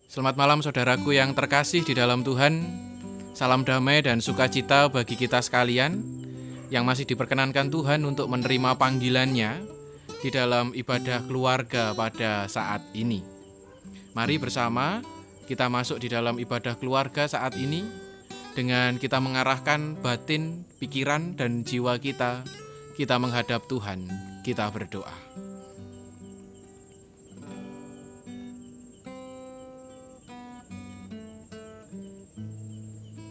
Selamat malam saudaraku yang terkasih di dalam Tuhan. Salam damai dan sukacita bagi kita sekalian yang masih diperkenankan Tuhan untuk menerima panggilannya di dalam ibadah keluarga pada saat ini. Mari bersama kita masuk di dalam ibadah keluarga saat ini dengan kita mengarahkan batin, pikiran, dan jiwa kita menghadap Tuhan, kita berdoa.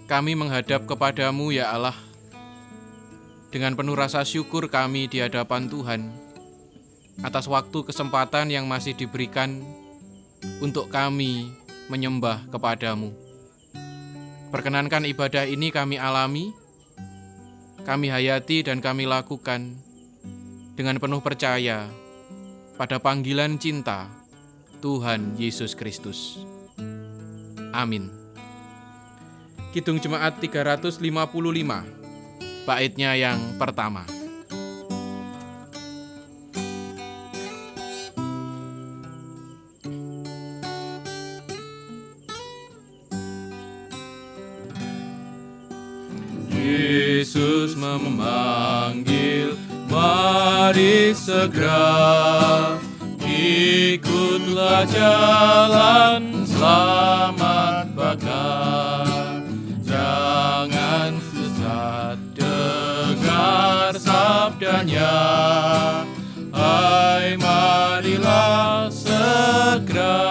Kami menghadap kepadamu ya Allah, dengan penuh rasa syukur kami di hadapan Tuhan, atas waktu kesempatan yang masih diberikan untuk kami menyembah kepadamu. Perkenankan ibadah ini kami alami, kami hayati dan kami lakukan dengan penuh percaya pada panggilan cinta Tuhan Yesus Kristus. Amin. Kidung Jemaat 355, baitnya yang pertama. Yesus memanggil, mari segera, ikutlah jalan selamat bakal. Jangan sesat, dengar sabdanya, hai marilah segera.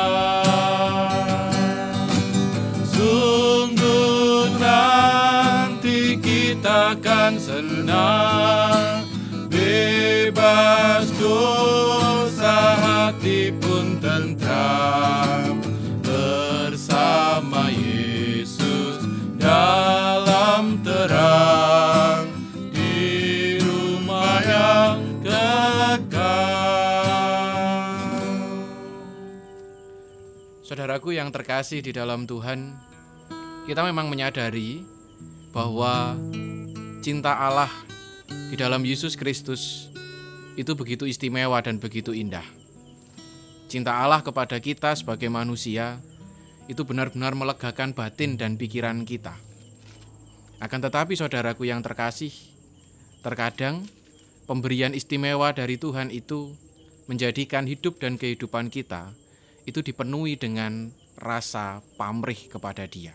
Sungguh nanti kita akan senang, bebas dosa, hati pun tentram, bersama Yesus dalam terang, di rumah yang kekal. Saudaraku yang terkasih di dalam Tuhan, kita memang menyadari bahwa cinta Allah di dalam Yesus Kristus itu begitu istimewa dan begitu indah. Cinta Allah kepada kita sebagai manusia itu benar-benar melegakan batin dan pikiran kita. Akan tetapi saudaraku yang terkasih, terkadang pemberian istimewa dari Tuhan itu menjadikan hidup dan kehidupan kita itu dipenuhi dengan rasa pamrih kepada Dia.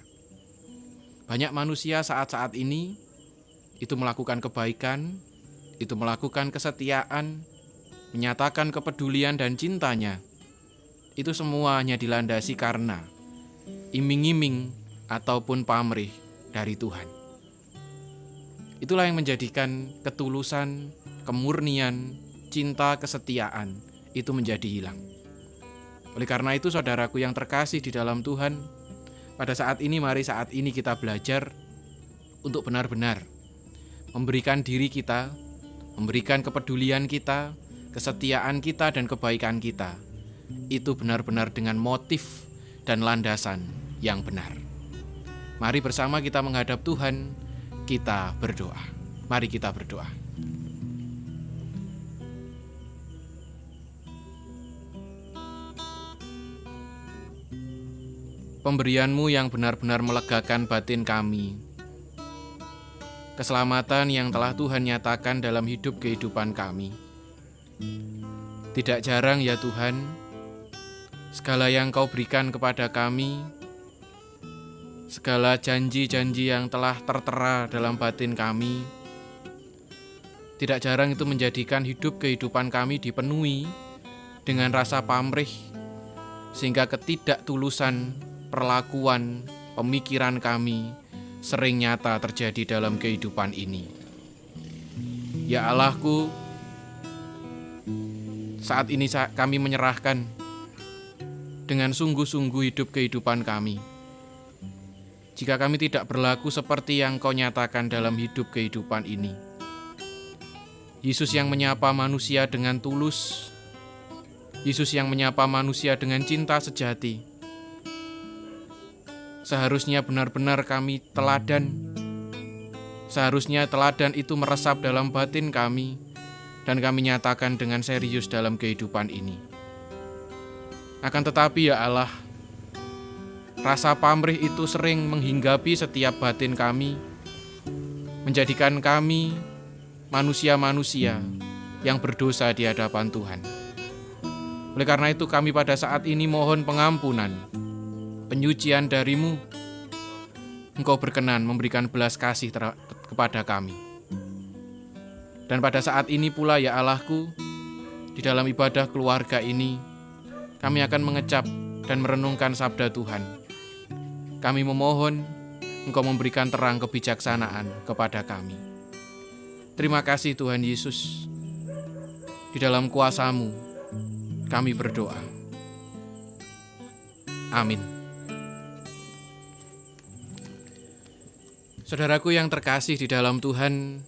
Banyak manusia saat-saat ini itu melakukan kebaikan, itu melakukan kesetiaan, menyatakan kepedulian dan cintanya. Itu semuanya dilandasi karena iming-iming ataupun pamrih dari Tuhan. Itulah yang menjadikan ketulusan, kemurnian, cinta, kesetiaan itu menjadi hilang. Oleh karena itu saudaraku yang terkasih di dalam Tuhan, pada saat ini mari saat ini kita belajar untuk benar-benar memberikan diri kita, memberikan kepedulian kita, kesetiaan kita dan kebaikan kita. Itu benar-benar dengan motif dan landasan yang benar. Mari bersama kita menghadap Tuhan, kita berdoa. Mari kita berdoa. Pemberian-Mu yang benar-benar melegakan batin kami, keselamatan yang telah Tuhan nyatakan dalam hidup kehidupan kami. Tidak jarang ya Tuhan, segala yang Kau berikan kepada kami, segala janji-janji yang telah tertera dalam batin kami, tidak jarang itu menjadikan hidup kehidupan kami dipenuhi dengan rasa pamrih, sehingga ketidaktulusan perlakuan, pemikiran kami sering nyata terjadi dalam kehidupan ini. Ya Allahku, saat ini kami menyerahkan dengan sungguh-sungguh hidup kehidupan kami. Jika kami tidak berlaku seperti yang Kau nyatakan dalam hidup kehidupan ini. Yesus yang menyapa manusia dengan tulus, Yesus yang menyapa manusia dengan cinta sejati. Seharusnya benar-benar kami teladan. Seharusnya teladan itu meresap dalam batin kami dan kami nyatakan dengan serius dalam kehidupan ini. Akan tetapi ya Allah, rasa pamrih itu sering menghinggapi setiap batin kami, menjadikan kami manusia-manusia yang berdosa di hadapan Tuhan. Oleh karena itu kami pada saat ini mohon pengampunan, penyucian dari-Mu. Engkau berkenan memberikan belas kasih kepada kami. Dan pada saat ini pula ya Allahku, di dalam ibadah keluarga ini, kami akan mengecap dan merenungkan sabda Tuhan. Kami memohon Engkau memberikan terang kebijaksanaan kepada kami. Terima kasih Tuhan Yesus. Di dalam kuasa-Mu kami berdoa. Amin. Saudaraku yang terkasih di dalam Tuhan,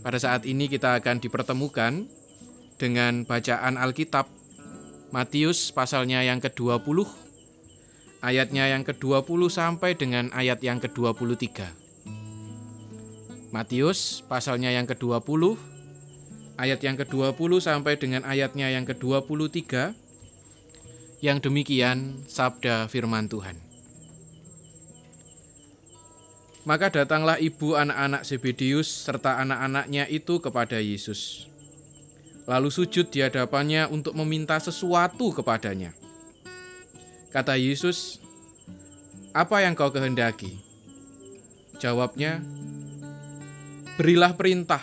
pada saat ini kita akan dipertemukan dengan bacaan Alkitab Matius pasalnya yang ke-20, ayatnya yang ke-20 sampai dengan ayat yang ke-23. Matius pasalnya yang ke-20, ayat yang ke-20 sampai dengan ayatnya yang ke-23, yang demikian sabda firman Tuhan. Maka datanglah ibu anak-anak Zebedeus serta anak-anaknya itu kepada Yesus. Lalu sujud di hadapannya untuk meminta sesuatu kepadanya. Kata Yesus, "Apa yang kau kehendaki?" Jawabnya, "Berilah perintah,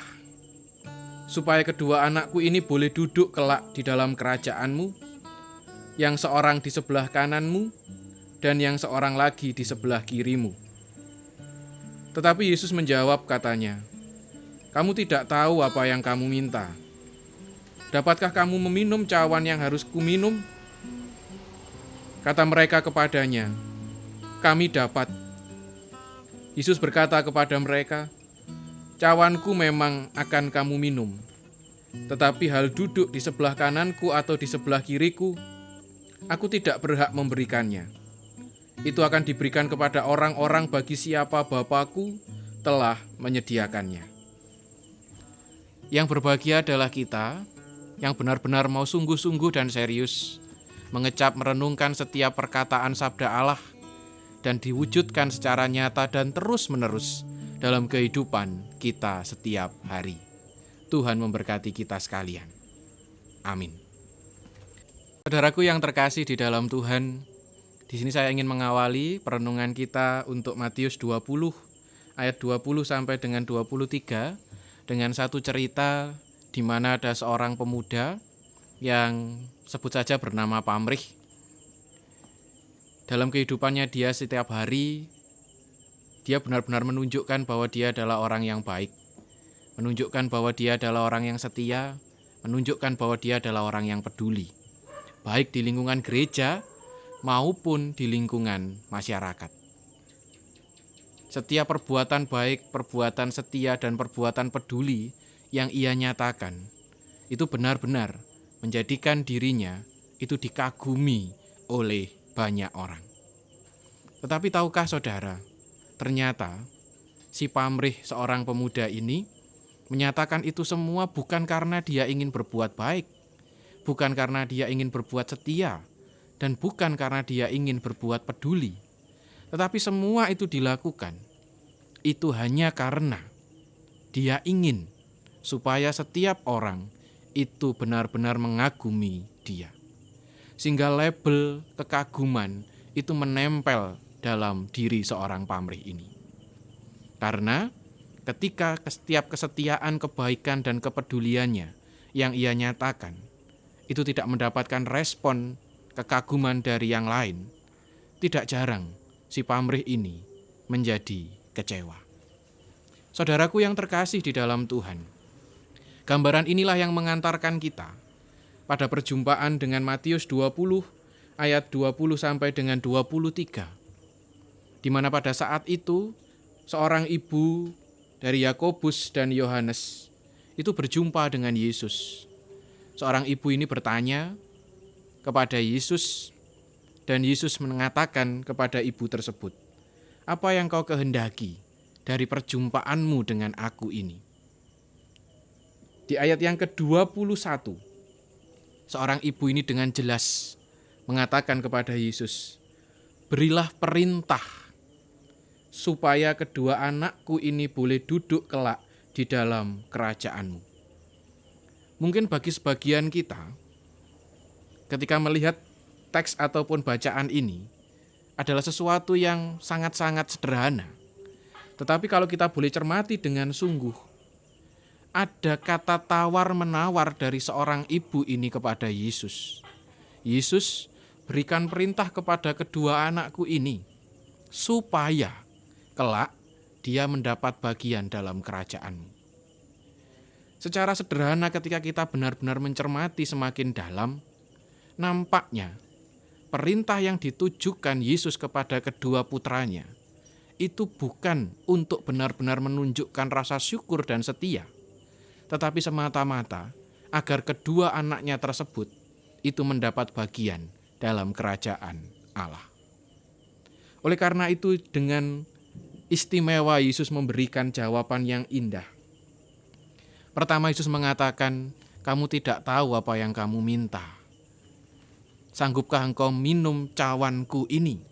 supaya kedua anakku ini boleh duduk kelak di dalam kerajaan-Mu, yang seorang di sebelah kanan-Mu, dan yang seorang lagi di sebelah kiri-Mu." Tetapi Yesus menjawab katanya, "Kamu tidak tahu apa yang kamu minta. Dapatkah kamu meminum cawan yang harus kuminum?" Kata mereka kepadanya, "Kami dapat." Yesus berkata kepada mereka, "Cawanku memang akan kamu minum, tetapi hal duduk di sebelah kananku atau di sebelah kiriku, aku tidak berhak memberikannya. Itu akan diberikan kepada orang-orang bagi siapa Bapa-Ku telah menyediakannya." Yang berbahagia adalah kita yang benar-benar mau sungguh-sungguh dan serius mengecap merenungkan setiap perkataan sabda Allah dan diwujudkan secara nyata dan terus-menerus dalam kehidupan kita setiap hari. Tuhan memberkati kita sekalian. Amin. Saudaraku yang terkasih di dalam Tuhan, di sini saya ingin mengawali perenungan kita untuk Matius 20 ayat 20 sampai dengan 23 dengan satu cerita di mana ada seorang pemuda yang sebut saja bernama Pamrih. Dalam kehidupannya dia setiap hari, dia benar-benar menunjukkan bahwa dia adalah orang yang baik, menunjukkan bahwa dia adalah orang yang setia, menunjukkan bahwa dia adalah orang yang peduli, baik di lingkungan gereja maupun di lingkungan masyarakat. Setiap perbuatan baik, perbuatan setia, dan perbuatan peduli yang ia nyatakan, itu benar-benar menjadikan dirinya itu dikagumi oleh banyak orang. Tetapi tahukah saudara, ternyata si Pamrih, seorang pemuda ini, menyatakan itu semua bukan karena dia ingin berbuat baik, bukan karena dia ingin berbuat setia, dan bukan karena dia ingin berbuat peduli, tetapi semua itu dilakukan, itu hanya karena dia ingin supaya setiap orang itu benar-benar mengagumi dia. Sehingga label kekaguman itu menempel dalam diri seorang Pamrih ini. Karena ketika setiap kesetiaan, kebaikan, dan kepeduliannya yang ia nyatakan, itu tidak mendapatkan respon kekaguman dari yang lain, tidak jarang si Pamrih ini menjadi kecewa. Saudaraku yang terkasih di dalam Tuhan, gambaran inilah yang mengantarkan kita pada perjumpaan dengan Matius 20 ayat 20 sampai dengan 23, di mana pada saat itu seorang ibu dari Yakobus dan Yohanes itu berjumpa dengan Yesus. Seorang ibu ini bertanya kepada Yesus, dan Yesus mengatakan kepada ibu tersebut, "Apa yang kau kehendaki dari perjumpaanmu dengan aku ini?" Di ayat yang ke-21, seorang ibu ini dengan jelas mengatakan kepada Yesus, berilah perintah supaya kedua anakku ini boleh duduk kelak di dalam kerajaan-Mu. Mungkin bagi sebagian kita, ketika melihat teks ataupun bacaan ini, adalah sesuatu yang sangat-sangat sederhana. Tetapi kalau kita boleh cermati dengan sungguh, ada kata tawar-menawar dari seorang ibu ini kepada Yesus. Yesus, berikan perintah kepada kedua anakku ini, supaya kelak dia mendapat bagian dalam kerajaan-Mu. Secara sederhana ketika kita benar-benar mencermati semakin dalam, nampaknya perintah yang ditujukan Yesus kepada kedua putranya itu bukan untuk benar-benar menunjukkan rasa syukur dan setia, tetapi semata-mata agar kedua anaknya tersebut itu mendapat bagian dalam kerajaan Allah. Oleh karena itu, dengan istimewa Yesus memberikan jawaban yang indah. Pertama, Yesus mengatakan, kamu tidak tahu apa yang kamu minta. Sanggupkah engkau minum cawanku ini?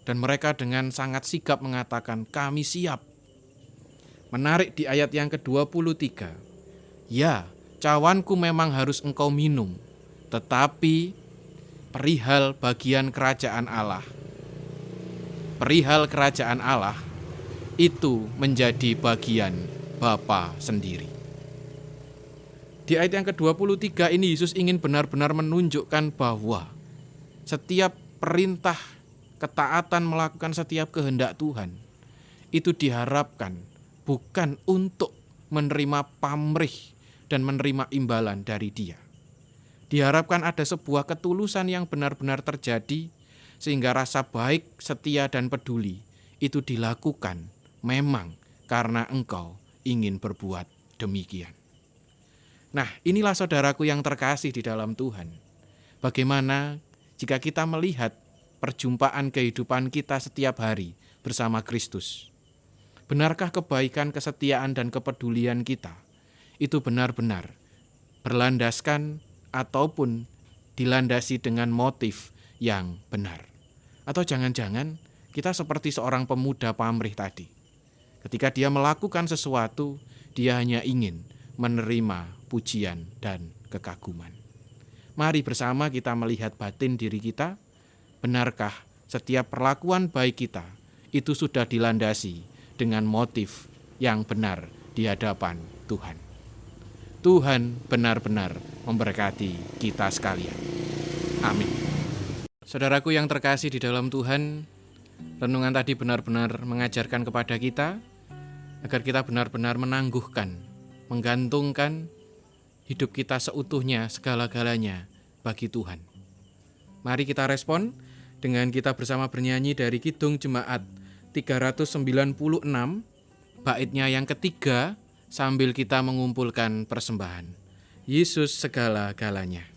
Dan mereka dengan sangat sigap mengatakan, kami siap. Menarik di ayat yang ke-23. Ya, cawanku memang harus engkau minum, tetapi perihal bagian kerajaan Allah, perihal kerajaan Allah, itu menjadi bagian Bapa sendiri. Di ayat yang ke-23 ini Yesus ingin benar-benar menunjukkan bahwa setiap perintah ketaatan melakukan setiap kehendak Tuhan itu diharapkan bukan untuk menerima pamrih dan menerima imbalan dari Dia. Diharapkan ada sebuah ketulusan yang benar-benar terjadi sehingga rasa baik, setia dan peduli itu dilakukan memang karena engkau ingin berbuat demikian. Nah, inilah saudaraku yang terkasih di dalam Tuhan. Bagaimana jika kita melihat perjumpaan kehidupan kita setiap hari bersama Kristus? Benarkah kebaikan, kesetiaan, dan kepedulian kita itu benar-benar berlandaskan ataupun dilandasi dengan motif yang benar? Atau jangan-jangan kita seperti seorang pemuda pamrih tadi. Ketika dia melakukan sesuatu, dia hanya ingin menerima pujian dan kekaguman. Mari bersama kita melihat batin diri kita. Benarkah setiap perlakuan baik kita itu sudah dilandasi dengan motif yang benar di hadapan Tuhan? Tuhan benar-benar memberkati kita sekalian. Amin. Saudaraku yang terkasih di dalam Tuhan, renungan tadi benar-benar mengajarkan kepada kita agar kita benar-benar menangguhkan, menggantungkan hidup kita seutuhnya, segala-galanya bagi Tuhan. Mari kita respon dengan kita bersama bernyanyi dari Kidung Jemaat 396, baitnya yang ketiga, sambil kita mengumpulkan persembahan. Yesus segala-galanya.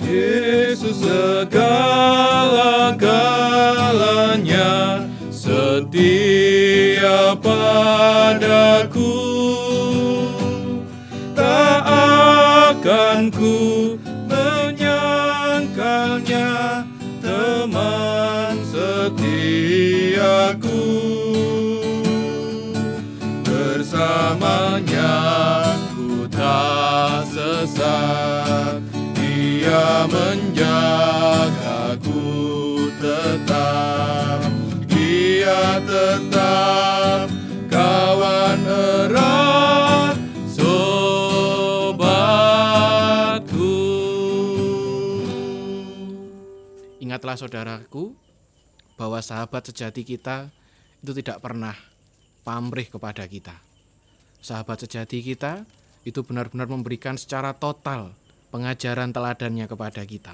Yesus segala-galanya, setia padaku, tak akan ku menyangkalnya, teman setiaku. Bersamanya ku tak sesat, Dia menjagaku tetap, Dia tetap kawan erat sobatku. Ingatlah saudaraku, bahwa sahabat sejati kita itu tidak pernah pamrih kepada kita. Sahabat sejati kita itu benar-benar memberikan secara total pengajaran teladannya kepada kita.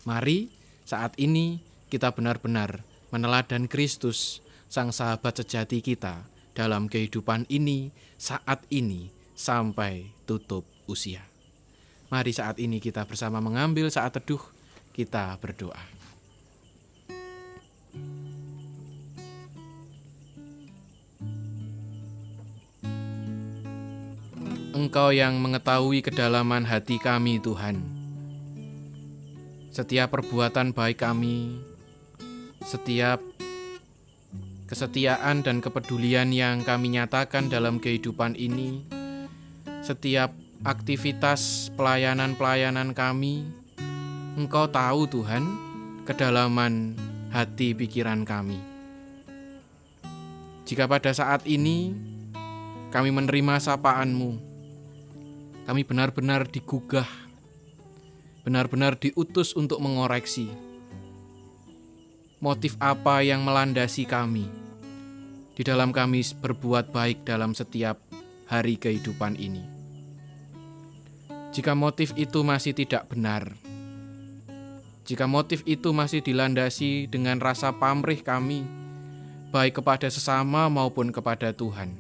Mari saat ini kita benar-benar meneladan Kristus, sang sahabat sejati kita, dalam kehidupan ini, saat ini, sampai tutup usia. Mari saat ini kita bersama mengambil saat teduh, kita berdoa. Engkau yang mengetahui kedalaman hati kami, Tuhan. Setiap perbuatan baik kami, setiap kesetiaan dan kepedulian yang kami nyatakan dalam kehidupan ini, setiap aktivitas pelayanan-pelayanan kami, Engkau tahu, Tuhan, kedalaman hati pikiran kami. Jika pada saat ini kami menerima sapaan-Mu, kami benar-benar digugah, benar-benar diutus untuk mengoreksi motif apa yang melandasi kami di dalam kami berbuat baik dalam setiap hari kehidupan ini. Jika motif itu masih tidak benar, jika motif itu masih dilandasi dengan rasa pamrih kami, baik kepada sesama maupun kepada Tuhan,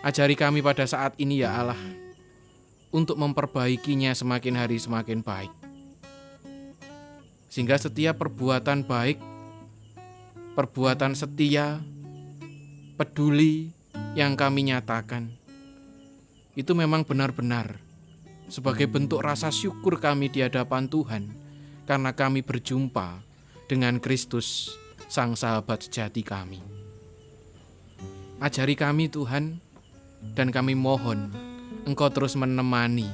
ajari kami pada saat ini, ya Allah, untuk memperbaikinya semakin hari semakin baik. Sehingga setiap perbuatan baik, perbuatan setia, peduli yang kami nyatakan, itu memang benar-benar sebagai bentuk rasa syukur kami di hadapan Tuhan, karena kami berjumpa dengan Kristus, Sang Sahabat sejati kami. Ajari kami, Tuhan, dan kami mohon Engkau terus menemani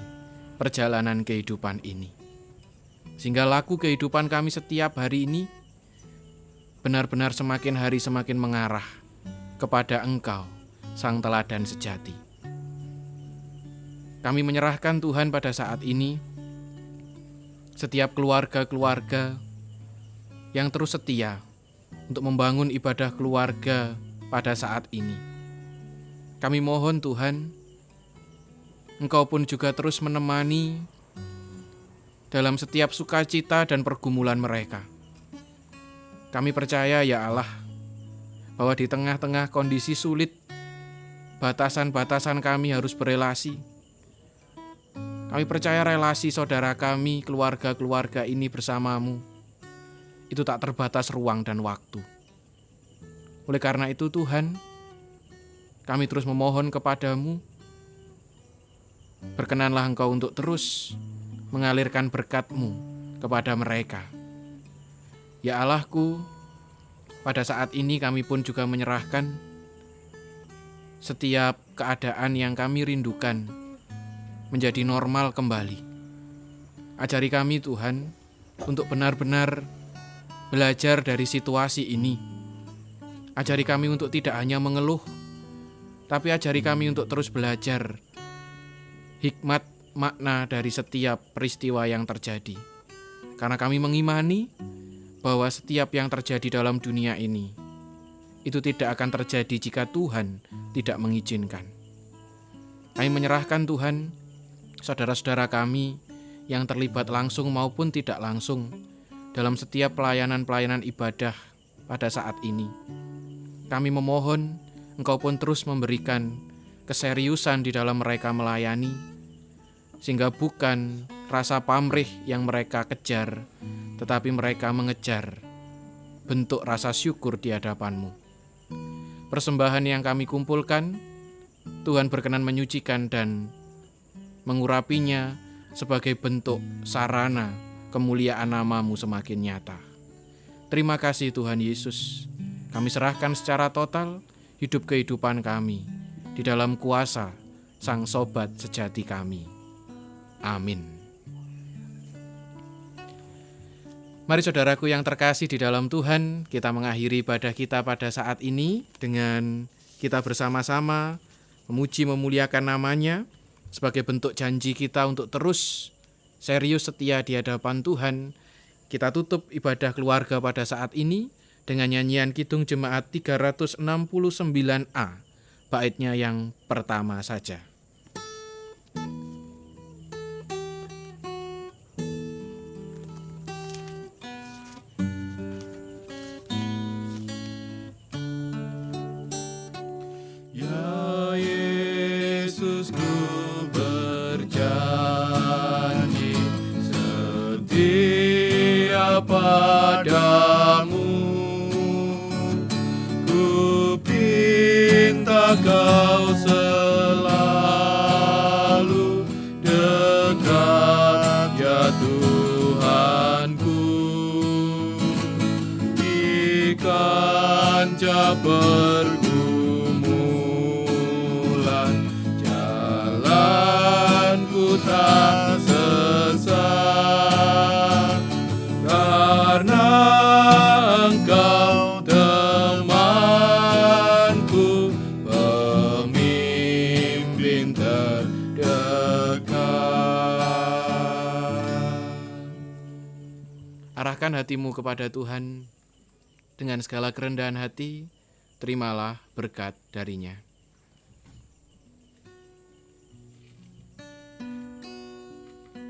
perjalanan kehidupan ini, sehingga laku kehidupan kami setiap hari ini benar-benar semakin hari semakin mengarah kepada Engkau, Sang Teladan sejati. Kami menyerahkan, Tuhan, pada saat ini setiap keluarga-keluarga yang terus setia untuk membangun ibadah keluarga pada saat ini. Kami mohon, Tuhan, Engkau pun juga terus menemani dalam setiap sukacita dan pergumulan mereka. Kami percaya, ya Allah, bahwa di tengah-tengah kondisi sulit, batasan-batasan kami harus berelasi. Kami percaya relasi saudara kami, keluarga-keluarga ini bersama-Mu, itu tak terbatas ruang dan waktu. Oleh karena itu, Tuhan, kami terus memohon kepada-Mu, berkenanlah Engkau untuk terus mengalirkan berkat-Mu kepada mereka. Ya Allahku, pada saat ini kami pun juga menyerahkan setiap keadaan yang kami rindukan menjadi normal kembali. Ajari kami, Tuhan, untuk benar-benar belajar dari situasi ini. Ajari kami untuk tidak hanya mengeluh, tapi ajari kami untuk terus belajar hikmat makna dari setiap peristiwa yang terjadi. Karena kami mengimani bahwa setiap yang terjadi dalam dunia ini itu tidak akan terjadi jika Tuhan tidak mengizinkan. Kami menyerahkan, Tuhan, saudara-saudara kami yang terlibat langsung maupun tidak langsung dalam setiap pelayanan-pelayanan ibadah pada saat ini. Kami memohon Engkau pun terus memberikan keseriusan di dalam mereka melayani, sehingga bukan rasa pamrih yang mereka kejar, tetapi mereka mengejar bentuk rasa syukur di hadapan-Mu. Persembahan yang kami kumpulkan, Tuhan berkenan menyucikan dan mengurapinya sebagai bentuk sarana kemuliaan nama-Mu semakin nyata. Terima kasih, Tuhan Yesus. Kami serahkan secara total hidup kehidupan kami di dalam kuasa Sang Sobat sejati kami. Amin. Mari saudaraku yang terkasih di dalam Tuhan, kita mengakhiri ibadah kita pada saat ini dengan kita bersama-sama memuji memuliakan nama-Nya sebagai bentuk janji kita untuk terus serius setia di hadapan Tuhan. Kita tutup ibadah keluarga pada saat ini dengan nyanyian Kidung Jemaat 369A, baitnya yang pertama saja. Padamu ku pinta Kau selalu pergumulan, jalanku tak sesat, karena Engkau temanku, pemimpin terdekat. Arahkan hatimu kepada Tuhan dengan segala kerendahan hati, terimalah berkat darinya.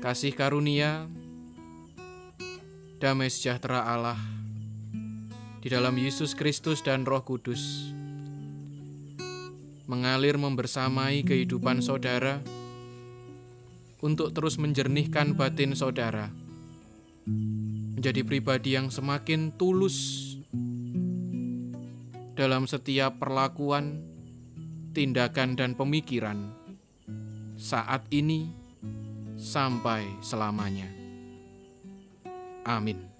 Kasih karunia, damai sejahtera Allah di dalam Yesus Kristus dan Roh Kudus mengalir membersamai kehidupan saudara untuk terus menjernihkan batin saudara menjadi pribadi yang semakin tulus dalam setiap perlakuan, tindakan, dan pemikiran saat ini sampai selamanya. Amin.